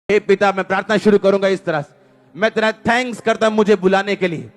हे पिता, मैं प्रार्थना शुरू करूंगा इस तरह से। मैं तेरा थैंक्स करता हूं मुझे बुलाने के लिए,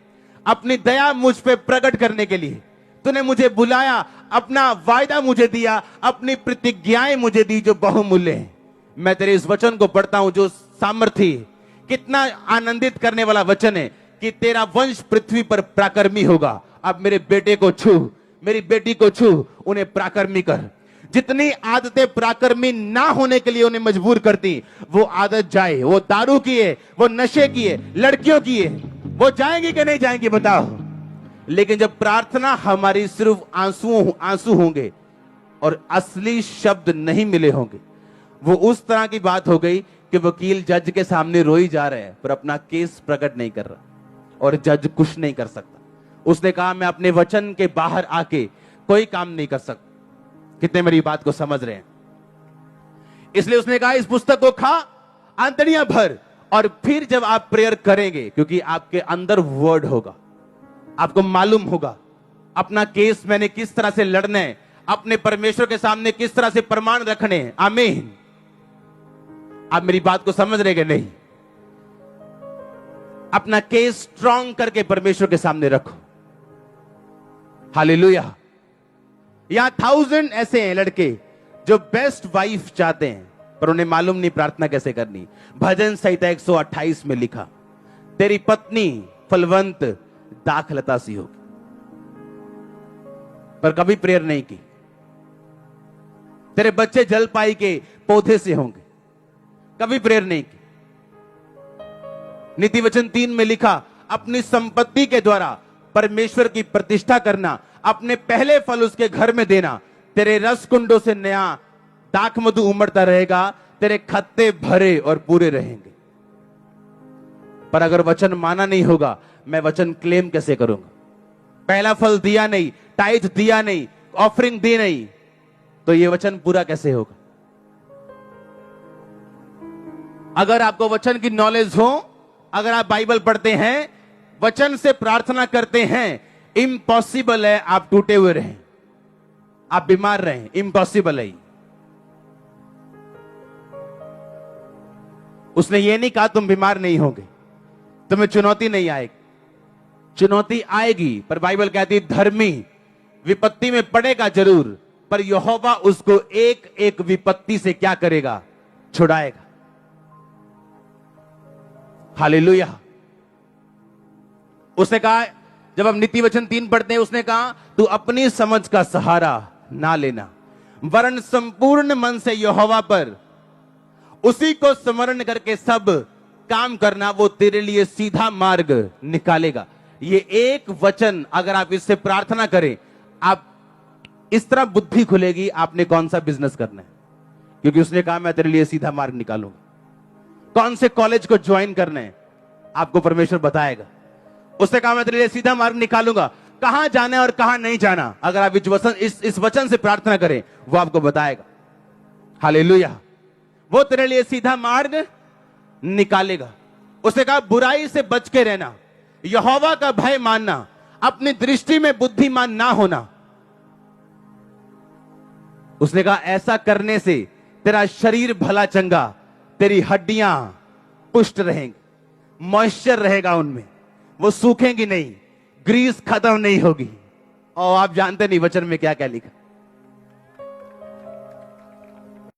अपनी दया मुझ पे प्रकट करने के लिए। तूने मुझे बुलाया, अपना वायदा मुझे दिया, अपनी प्रतिज्ञाएं मुझे दी जो बहुमूल्य है। मैं तेरे इस वचन को पढ़ता हूं जो सामर्थी है। कितना आनंदित करने वाला वचन है कि तेरा वंश पृथ्वी पर पराक्रमी होगा। अब मेरे बेटे को छू, मेरी बेटी को छू, उन्हें पराक्रमी कर। जितनी आदतें पराक्रमी ना होने के लिए उन्हें मजबूर करती, वो आदत जाए। वो दारू की है, वो नशे की है, लड़कियों की है, वो जाएंगी कि नहीं जाएंगी बताओ। लेकिन जब प्रार्थना हमारी सिर्फ आंसू होंगे और असली शब्द नहीं मिले होंगे, वो उस तरह की बात हो गई कि वकील जज के सामने रोई जा रहे हैं पर अपना केस प्रकट नहीं कर रहा और जज कुछ नहीं कर सकता। उसने कहा मैं अपने वचन के बाहर आके कोई काम नहीं कर सकता। कितने मेरी बात को समझ रहे हैं? इसलिए उसने कहा इस पुस्तक को खा, आंतड़ियां भर, और फिर जब आप प्रेयर करेंगे, क्योंकि आपके अंदर वर्ड होगा, आपको मालूम होगा अपना केस मैंने किस तरह से लड़ना है, अपने परमेश्वर के सामने किस तरह से प्रमाण रखने हैं। आमीन। आप मेरी बात को समझ रहे कि नहीं? अपना केस स्ट्रांग करके परमेश्वर के सामने रखो। हालेलुया। यहां 1000 ऐसे हैं लड़के जो बेस्ट वाइफ चाहते हैं पर उन्हें मालूम नहीं प्रार्थना कैसे करनी। भजन संहिता 128 में लिखा, तेरी पत्नी फलवंत दाखलता सी होगी, पर कभी प्रेयर नहीं की। तेरे बच्चे जलपाई के पौधे से होंगे, कभी प्रेयर नहीं की। नीति वचन 3 में लिखा, अपनी संपत्ति के द्वारा परमेश्वर की प्रतिष्ठा करना, अपने पहले फल उसके घर में देना। तेरे रस कुंडों से नया दाख मधु उमड़ता रहेगा, तेरे खत्ते भरे और पूरे रहेंगे। पर अगर वचन माना नहीं होगा, मैं वचन क्लेम कैसे करूंगा? पहला फल दिया नहीं, टाइथ दिया नहीं, ऑफरिंग दी नहीं, तो यह वचन पूरा कैसे होगा? अगर आपको वचन की नॉलेज हो, अगर आप बाइबल पढ़ते हैं, वचन से प्रार्थना करते हैं, इम्पॉसिबल है आप टूटे हुए रहें, आप बीमार रहें, इम्पॉसिबल है। उसने ये नहीं कहा तुम बीमार नहीं होगे, तुम्हें चुनौती नहीं आएगी। चुनौती आएगी, पर बाइबल कहती है धर्मी विपत्ति में पड़ेगा जरूर, पर यहोवा उसको एक एक विपत्ति से क्या करेगा? छुड़ाएगा। हालेलुया। उसने कहा, जब हम नीति वचन 3 पढ़ते हैं, उसने कहा तू अपनी समझ का सहारा ना लेना, वरन संपूर्ण मन से यहोवा पर उसी को स्मरण करके सब काम करना, वो तेरे लिए सीधा मार्ग निकालेगा। ये एक वचन अगर आप इससे प्रार्थना करें, आप इस तरह बुद्धि खुलेगी आपने कौन सा बिजनेस करना है, क्योंकि उसने कहा मैं तेरे लिए सीधा मार्ग निकालूंगा। कौन से कॉलेज को ज्वाइन करना है आपको परमेश्वर बताएगा। उसने कहा मैं तेरे लिए सीधा मार्ग निकालूंगा, कहां जाना है और कहां नहीं जाना। अगर आप इस वचन से प्रार्थना करें, वो आपको बताएगा। हालेलुया। वो तेरे लिए सीधा मार्ग निकालेगा। उसने कहा बुराई से बच के रहना, यहोवा का भय मानना, अपनी दृष्टि में बुद्धिमान ना होना। उसने कहा ऐसा करने से तेरा शरीर भला चंगा, तेरी हड्डियां पुष्ट रहेंगी, मॉइस्चर रहेगा उनमें, वो सूखेंगी नहीं, ग्रीस खत्म नहीं होगी। और आप जानते नहीं वचन में क्या क्या लिखा।